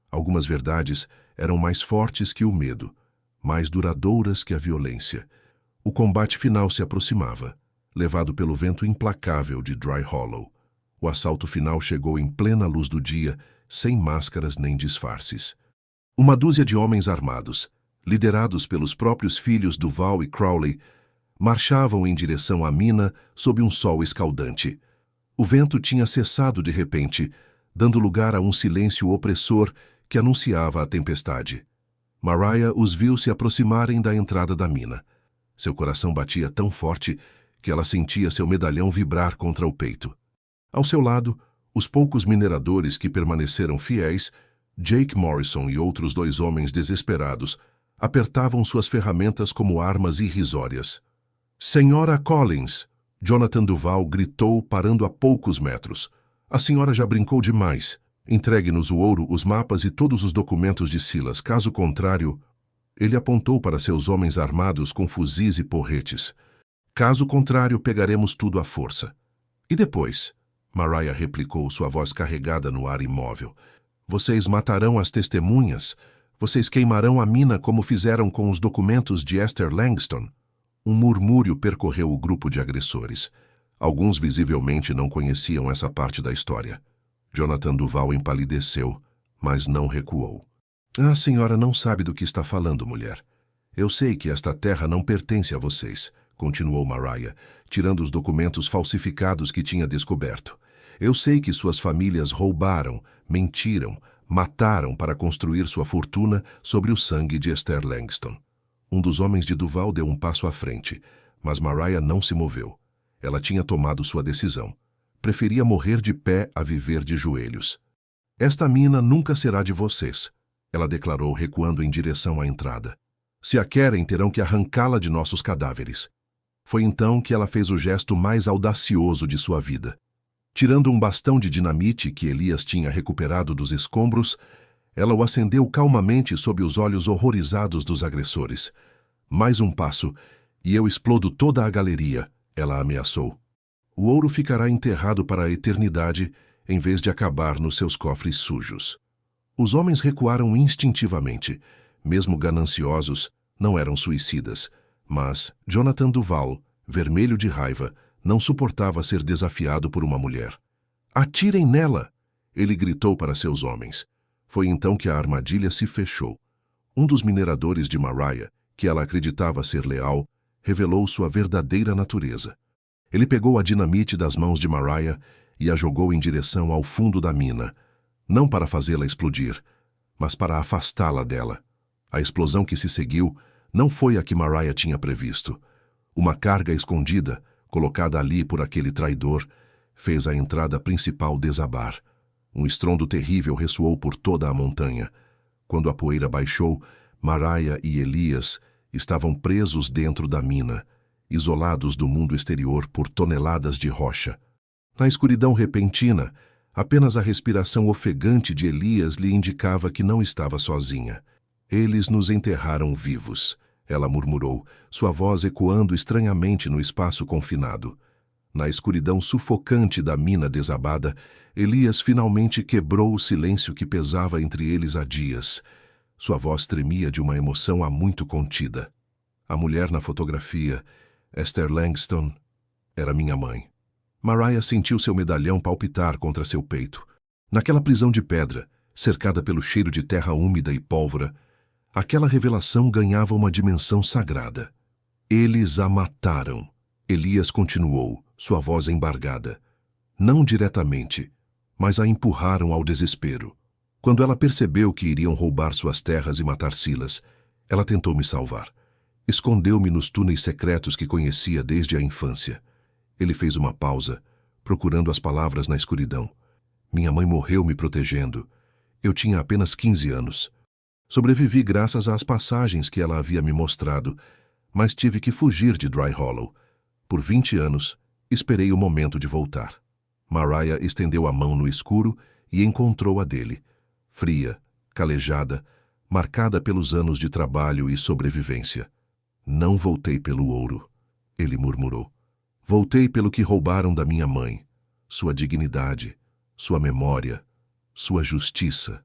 Algumas verdades eram mais fortes que o medo, mais duradouras que a violência. O combate final se aproximava, levado pelo vento implacável de Dry Hollow. O assalto final chegou em plena luz do dia, sem máscaras nem disfarces. Uma dúzia de homens armados, liderados pelos próprios filhos Duval e Crowley, marchavam em direção à mina sob um sol escaldante. O vento tinha cessado de repente, dando lugar a um silêncio opressor que anunciava a tempestade. Mariah os viu se aproximarem da entrada da mina. Seu coração batia tão forte que ela sentia seu medalhão vibrar contra o peito. Ao seu lado, os poucos mineradores que permaneceram fiéis, Jake Morrison e outros 2 homens desesperados, apertavam suas ferramentas como armas irrisórias. "Senhora Collins!" Jonathan Duval gritou, parando a poucos metros. "A senhora já brincou demais. Entregue-nos o ouro, os mapas e todos os documentos de Silas. Caso contrário..." Ele apontou para seus homens armados com fuzis e porretes. "Caso contrário, pegaremos tudo à força." "E depois?" Mariah replicou, sua voz carregada no ar imóvel. "Vocês matarão as testemunhas? Vocês queimarão a mina como fizeram com os documentos de Esther Langston?" Um murmúrio percorreu o grupo de agressores. Alguns visivelmente não conheciam essa parte da história. Jonathan Duval empalideceu, mas não recuou. A senhora não sabe do que está falando, mulher. Eu sei que esta terra não pertence a vocês, continuou Mariah, tirando os documentos falsificados que tinha descoberto. Eu sei que suas famílias roubaram, mentiram, mataram para construir sua fortuna sobre o sangue de Esther Langston. Um dos homens de Duval deu um passo à frente, mas Mariah não se moveu. Ela tinha tomado sua decisão. Preferia morrer de pé a viver de joelhos. Esta mina nunca será de vocês, ela declarou, recuando em direção à entrada. Se a querem, terão que arrancá-la de nossos cadáveres. Foi então que ela fez o gesto mais audacioso de sua vida. Tirando um bastão de dinamite que Elias tinha recuperado dos escombros, ela o acendeu calmamente sob os olhos horrorizados dos agressores. Mais um passo, e eu explodo toda a galeria, ela ameaçou. O ouro ficará enterrado para a eternidade, em vez de acabar nos seus cofres sujos. Os homens recuaram instintivamente. Mesmo gananciosos, não eram suicidas. Mas Jonathan Duval, vermelho de raiva, não suportava ser desafiado por uma mulher. "Atirem nela!" ele gritou para seus homens. Foi então que a armadilha se fechou. Um dos mineradores de Mariah, que ela acreditava ser leal, revelou sua verdadeira natureza. Ele pegou a dinamite das mãos de Mariah e a jogou em direção ao fundo da mina, não para fazê-la explodir, mas para afastá-la dela. A explosão que se seguiu não foi a que Mariah tinha previsto. Uma carga escondida, colocada ali por aquele traidor, fez a entrada principal desabar. Um estrondo terrível ressoou por toda a montanha. Quando a poeira baixou, Mariah e Elias estavam presos dentro da mina, isolados do mundo exterior por toneladas de rocha. Na escuridão repentina, apenas a respiração ofegante de Elias lhe indicava que não estava sozinha. "Eles nos enterraram vivos", ela murmurou, sua voz ecoando estranhamente no espaço confinado. Na escuridão sufocante da mina desabada, Elias finalmente quebrou o silêncio que pesava entre eles há dias. Sua voz tremia de uma emoção há muito contida. A mulher na fotografia, Esther Langston, era minha mãe. Mariah sentiu seu medalhão palpitar contra seu peito. Naquela prisão de pedra, cercada pelo cheiro de terra úmida e pólvora, aquela revelação ganhava uma dimensão sagrada. "Eles a mataram", Elias continuou, sua voz embargada. "Não diretamente, mas a empurraram ao desespero. Quando ela percebeu que iriam roubar suas terras e matar Silas, ela tentou me salvar. Escondeu-me nos túneis secretos que conhecia desde a infância." Ele fez uma pausa, procurando as palavras na escuridão. "Minha mãe morreu me protegendo. Eu tinha apenas 15 anos. Sobrevivi graças às passagens que ela havia me mostrado, mas tive que fugir de Dry Hollow. Por 20 anos, esperei o momento de voltar." Mariah estendeu a mão no escuro e encontrou a dele, fria, calejada, marcada pelos anos de trabalho e sobrevivência. "Não voltei pelo ouro", ele murmurou. "Voltei pelo que roubaram da minha mãe, sua dignidade, sua memória, sua justiça."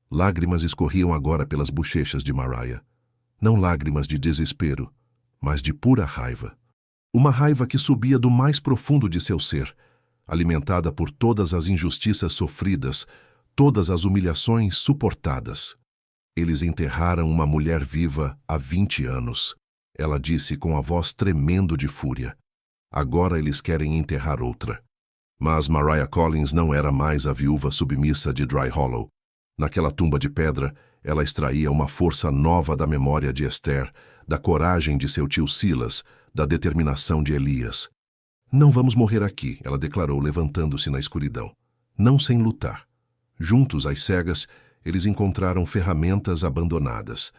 Lágrimas escorriam agora pelas bochechas de Mariah. Não lágrimas de desespero, mas de pura raiva. Uma raiva que subia do mais profundo de seu ser, alimentada por todas as injustiças sofridas, todas as humilhações suportadas. "Eles enterraram uma mulher viva há 20 anos, ela disse com a voz tremendo de fúria. "Agora eles querem enterrar outra." Mas Mariah Collins não era mais a viúva submissa de Dry Hollow. Naquela tumba de pedra, ela extraía uma força nova da memória de Esther, da coragem de seu tio Silas, da determinação de Elias. "Não vamos morrer aqui", ela declarou, levantando-se na escuridão. "Não sem lutar." Juntos, às cegas, eles encontraram ferramentas abandonadas.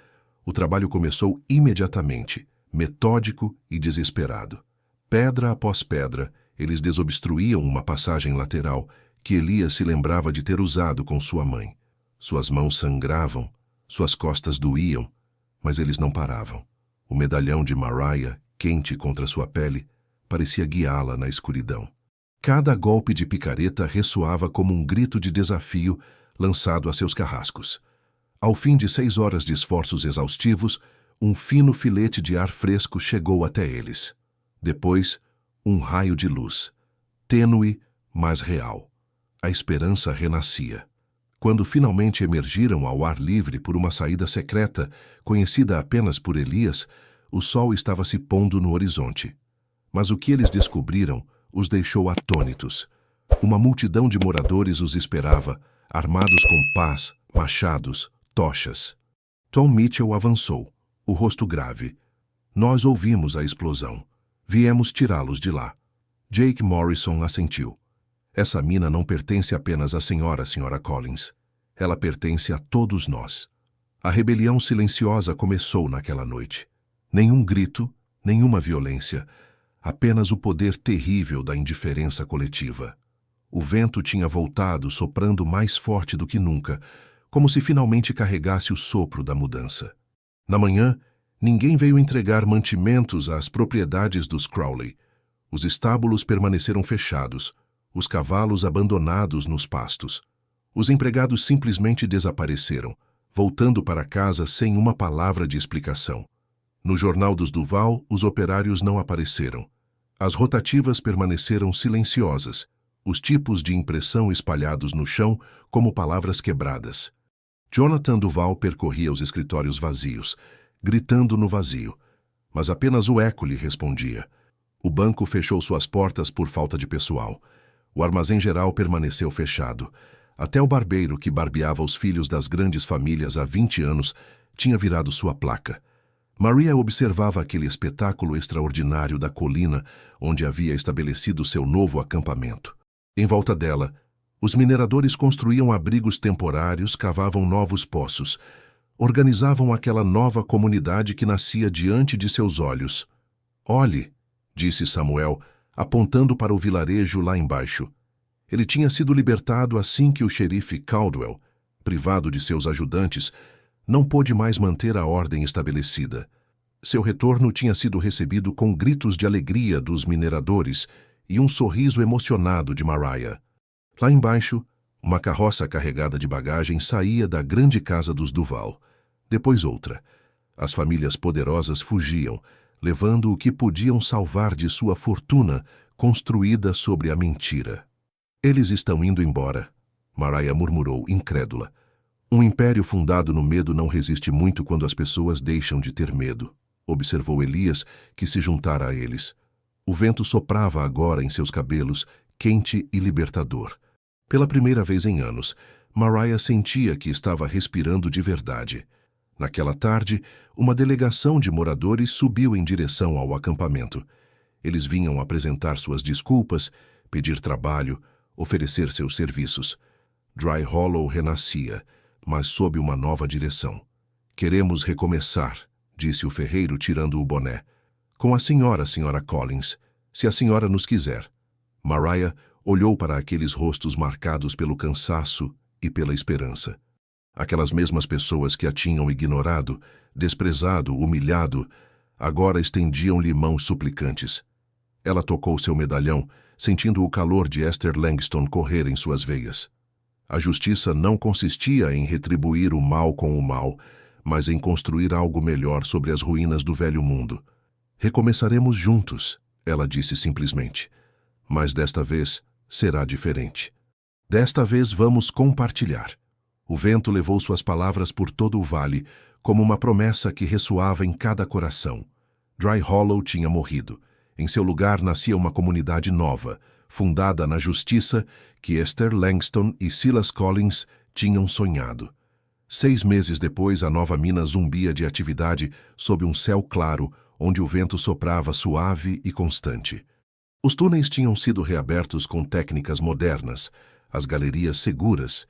O trabalho começou imediatamente, metódico e desesperado. Pedra após pedra, eles desobstruíam uma passagem lateral que Elias se lembrava de ter usado com sua mãe. Suas mãos sangravam, suas costas doíam, mas eles não paravam. O medalhão de Mariah, quente contra sua pele, parecia guiá-la na escuridão. Cada golpe de picareta ressoava como um grito de desafio lançado a seus carrascos. Ao fim de 6 horas de esforços exaustivos, um fino filete de ar fresco chegou até eles. Depois, um raio de luz. tênue, mas real. A esperança renascia. Quando finalmente emergiram ao ar livre por uma saída secreta, conhecida apenas por Elias, o sol estava se pondo no horizonte. Mas o que eles descobriram os deixou atônitos. Uma multidão de moradores os esperava, armados com pás, machados, tochas. Tom Mitchell avançou, o rosto grave. Nós ouvimos a explosão. Viemos tirá-los de lá. Jake Morrison assentiu. Essa mina não pertence apenas à senhora, Sra. Collins. Ela pertence a todos nós. A rebelião silenciosa começou naquela noite. Nenhum grito, nenhuma violência. Apenas o poder terrível da indiferença coletiva. O vento tinha voltado, soprando mais forte do que nunca, como se finalmente carregasse o sopro da mudança. Na manhã, ninguém veio entregar mantimentos às propriedades dos Crowley. Os estábulos permaneceram fechados, os cavalos abandonados nos pastos. Os empregados simplesmente desapareceram, voltando para casa sem uma palavra de explicação. No jornal dos Duval, os operários não apareceram. As rotativas permaneceram silenciosas, os tipos de impressão espalhados no chão como palavras quebradas. Jonathan Duval percorria os escritórios vazios, gritando no vazio, mas apenas o eco lhe respondia. O banco fechou suas portas por falta de pessoal. O armazém geral permaneceu fechado. Até o barbeiro que barbeava os filhos das grandes famílias há 20 anos tinha virado sua placa. Maria observava aquele espetáculo extraordinário da colina onde havia estabelecido seu novo acampamento. Em volta dela, os mineradores construíam abrigos temporários, cavavam novos poços, organizavam aquela nova comunidade que nascia diante de seus olhos. Olhe, disse Samuel, apontando para o vilarejo lá embaixo. Ele tinha sido libertado assim que o xerife Caldwell, privado de seus ajudantes, não pôde mais manter a ordem estabelecida. Seu retorno tinha sido recebido com gritos de alegria dos mineradores e um sorriso emocionado de Mariah. Lá embaixo, uma carroça carregada de bagagem saía da grande casa dos Duval. Depois outra. As famílias poderosas fugiam, levando o que podiam salvar de sua fortuna construída sobre a mentira. Eles estão indo embora, Mariah murmurou, incrédula. Um império fundado no medo não resiste muito quando as pessoas deixam de ter medo, observou Elias, que se juntara a eles. O vento soprava agora em seus cabelos, quente e libertador. Pela primeira vez em anos, Mariah sentia que estava respirando de verdade. Naquela tarde, uma delegação de moradores subiu em direção ao acampamento. Eles vinham apresentar suas desculpas, pedir trabalho, oferecer seus serviços. Dry Hollow renascia, mas sob uma nova direção. Queremos recomeçar, disse o ferreiro tirando o boné. Com a senhora, Sra. Collins, se a senhora nos quiser. Mariah olhou para aqueles rostos marcados pelo cansaço e pela esperança. Aquelas mesmas pessoas que a tinham ignorado, desprezado, humilhado, agora estendiam-lhe mãos suplicantes. Ela tocou seu medalhão, sentindo o calor de Esther Langston correr em suas veias. A justiça não consistia em retribuir o mal com o mal, mas em construir algo melhor sobre as ruínas do velho mundo. Recomeçaremos juntos, ela disse simplesmente. Mas desta vez será diferente. Desta vez vamos compartilhar. O vento levou suas palavras por todo o vale, como uma promessa que ressoava em cada coração. Dry Hollow tinha morrido. Em seu lugar nascia uma comunidade nova, fundada na justiça que Esther Langston e Silas Collins tinham sonhado. 6 meses depois, a nova mina zumbia de atividade sob um céu claro, onde o vento soprava suave e constante. Os túneis tinham sido reabertos com técnicas modernas, as galerias seguras,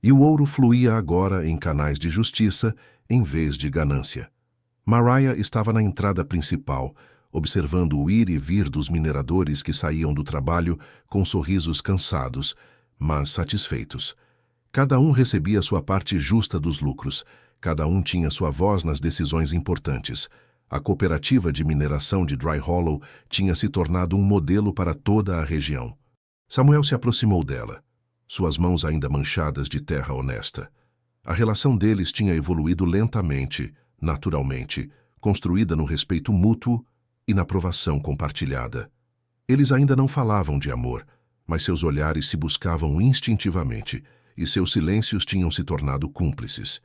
e o ouro fluía agora em canais de justiça em vez de ganância. Mariah estava na entrada principal, observando o ir e vir dos mineradores que saíam do trabalho com sorrisos cansados, mas satisfeitos. Cada um recebia sua parte justa dos lucros, cada um tinha sua voz nas decisões importantes. A cooperativa de mineração de Dry Hollow tinha se tornado um modelo para toda a região. Samuel se aproximou dela, suas mãos ainda manchadas de terra honesta. A relação deles tinha evoluído lentamente, naturalmente, construída no respeito mútuo e na provação compartilhada. Eles ainda não falavam de amor, mas seus olhares se buscavam instintivamente e seus silêncios tinham se tornado cúmplices.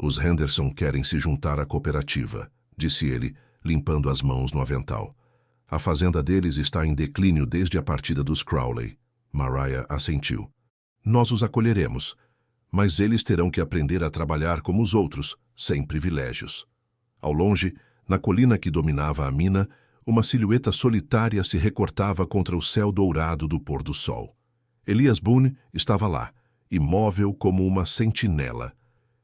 Os Henderson querem se juntar à cooperativa, disse ele, limpando as mãos no avental. A fazenda deles está em declínio desde a partida dos Crowley. Mariah assentiu. Nós os acolheremos, mas eles terão que aprender a trabalhar como os outros, sem privilégios. Ao longe, na colina que dominava a mina, uma silhueta solitária se recortava contra o céu dourado do pôr do sol. Elias Boone estava lá, imóvel como uma sentinela.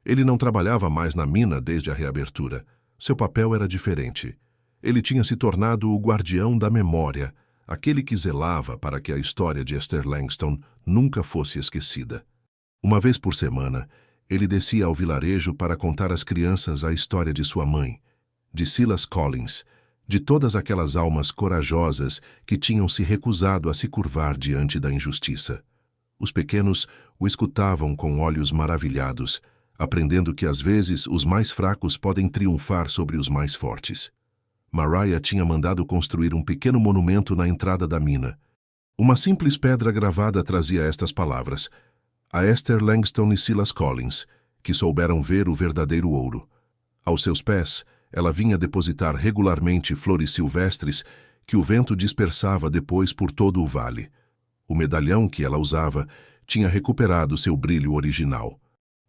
Ele não trabalhava mais na mina desde a reabertura. Seu papel era diferente. Ele tinha se tornado o guardião da memória, aquele que zelava para que a história de Esther Langston nunca fosse esquecida. Uma vez por semana, ele descia ao vilarejo para contar às crianças a história de sua mãe, de Silas Collins, de todas aquelas almas corajosas que tinham se recusado a se curvar diante da injustiça. Os pequenos o escutavam com olhos maravilhados, aprendendo que às vezes os mais fracos podem triunfar sobre os mais fortes. Mariah tinha mandado construir um pequeno monumento na entrada da mina. Uma simples pedra gravada trazia estas palavras: a Esther Langston e Silas Collins, que souberam ver o verdadeiro ouro. Aos seus pés, ela vinha depositar regularmente flores silvestres que o vento dispersava depois por todo o vale. O medalhão que ela usava tinha recuperado seu brilho original.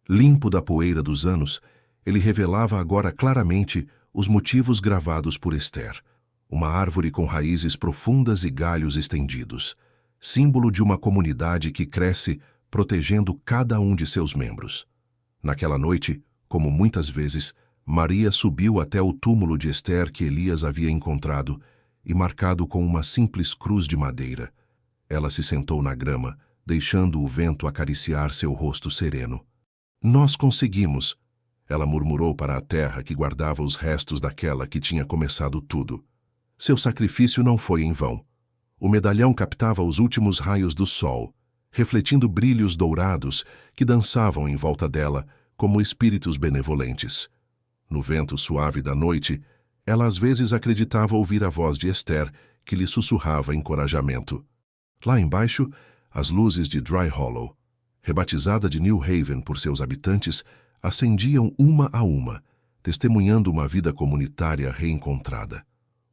Limpo da poeira dos anos, ele revelava agora claramente os motivos gravados por Esther. Uma árvore com raízes profundas e galhos estendidos, símbolo de uma comunidade que cresce protegendo cada um de seus membros. Naquela noite, como muitas vezes, Maria subiu até o túmulo de Esther que Elias havia encontrado e marcado com uma simples cruz de madeira. Ela se sentou na grama, deixando o vento acariciar seu rosto sereno. Nós conseguimos, ela murmurou para a terra que guardava os restos daquela que tinha começado tudo. Seu sacrifício não foi em vão. O medalhão captava os últimos raios do sol, refletindo brilhos dourados que dançavam em volta dela como espíritos benevolentes. No vento suave da noite, ela às vezes acreditava ouvir a voz de Esther, que lhe sussurrava encorajamento. Lá embaixo, as luzes de Dry Hollow, rebatizada de New Haven por seus habitantes, acendiam uma a uma, testemunhando uma vida comunitária reencontrada.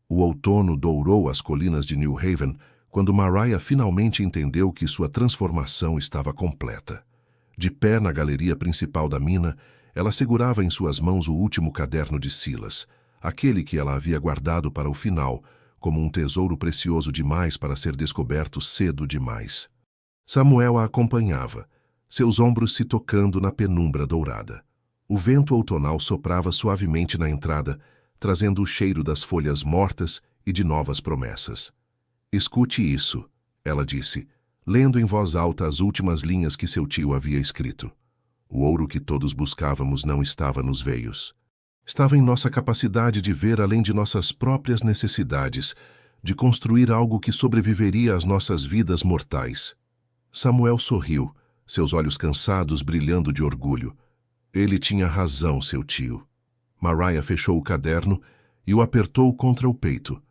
O outono dourou as colinas de New Haven quando Mariah finalmente entendeu que sua transformação estava completa. De pé na galeria principal da mina, ela segurava em suas mãos o último caderno de Silas, aquele que ela havia guardado para o final, como um tesouro precioso demais para ser descoberto cedo demais. Samuel a acompanhava, seus ombros se tocando na penumbra dourada. O vento outonal soprava suavemente na entrada, trazendo o cheiro das folhas mortas e de novas promessas. Escute isso, ela disse, lendo em voz alta as últimas linhas que seu tio havia escrito. O ouro que todos buscávamos não estava nos veios. Estava em nossa capacidade de ver além de nossas próprias necessidades, de construir algo que sobreviveria às nossas vidas mortais. Samuel sorriu, seus olhos cansados brilhando de orgulho. Ele tinha razão, seu tio. Mariah fechou o caderno e o apertou contra o peito,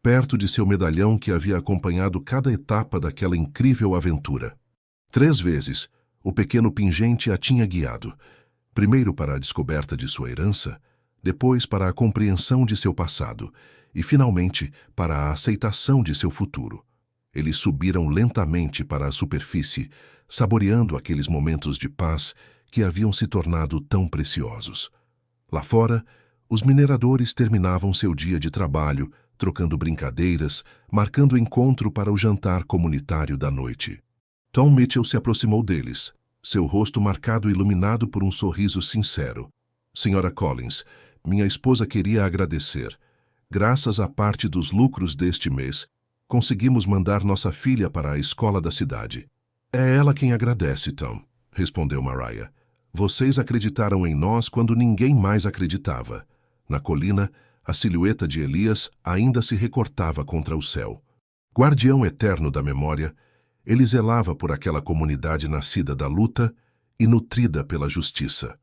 perto de seu medalhão que havia acompanhado cada etapa daquela incrível aventura. 3 vezes, o pequeno pingente a tinha guiado, primeiro para a descoberta de sua herança, depois para a compreensão de seu passado e, finalmente, para a aceitação de seu futuro. Eles subiram lentamente para a superfície, saboreando aqueles momentos de paz que haviam se tornado tão preciosos. Lá fora, os mineradores terminavam seu dia de trabalho, trocando brincadeiras, marcando o encontro para o jantar comunitário da noite. Tom Mitchell se aproximou deles, seu rosto marcado e iluminado por um sorriso sincero. Senhora Collins, minha esposa queria agradecer. Graças à parte dos lucros deste mês, conseguimos mandar nossa filha para a escola da cidade. É ela quem agradece, Tom, respondeu Mariah. Vocês acreditaram em nós quando ninguém mais acreditava. Na colina, a silhueta de Elias ainda se recortava contra o céu. Guardião eterno da memória, ele zelava por aquela comunidade nascida da luta e nutrida pela justiça.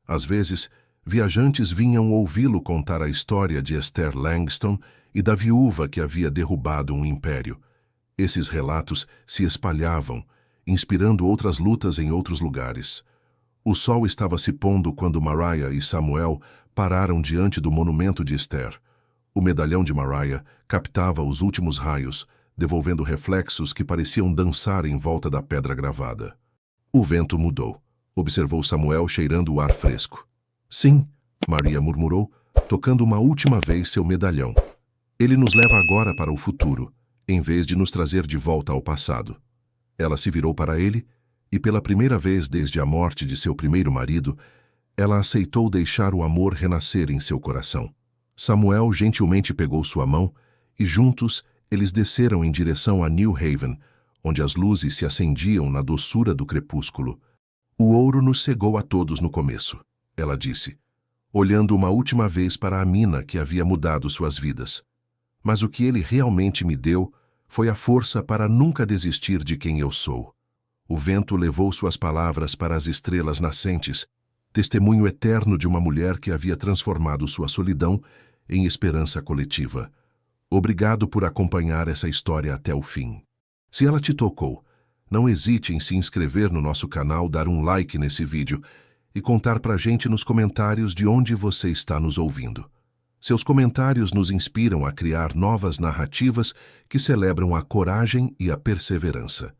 Às vezes, viajantes vinham ouvi-lo contar a história de Esther Langston e da viúva que havia derrubado um império. Esses relatos se espalhavam, inspirando outras lutas em outros lugares. O sol estava se pondo quando Mariah e Samuel pararam diante do monumento de Esther. O medalhão de Mariah captava os últimos raios, devolvendo reflexos que pareciam dançar em volta da pedra gravada. O vento mudou, observou Samuel cheirando o ar fresco. Sim, Maria murmurou, tocando uma última vez seu medalhão. Ele nos leva agora para o futuro, em vez de nos trazer de volta ao passado. Ela se virou para ele e, pela primeira vez desde a morte de seu primeiro marido, ela aceitou deixar o amor renascer em seu coração. Samuel gentilmente pegou sua mão e, juntos, eles desceram em direção a New Haven, onde as luzes se acendiam na doçura do crepúsculo. O ouro nos cegou a todos no começo, ela disse, olhando uma última vez para a mina que havia mudado suas vidas. Mas o que ele realmente me deu foi a força para nunca desistir de quem eu sou. O vento levou suas palavras para as estrelas nascentes, testemunho eterno de uma mulher que havia transformado sua solidão em esperança coletiva. Obrigado por acompanhar essa história até o fim. Se ela te tocou, não hesite em se inscrever no nosso canal, dar um like nesse vídeo e contar pra gente nos comentários de onde você está nos ouvindo. Seus comentários nos inspiram a criar novas narrativas que celebram a coragem e a perseverança.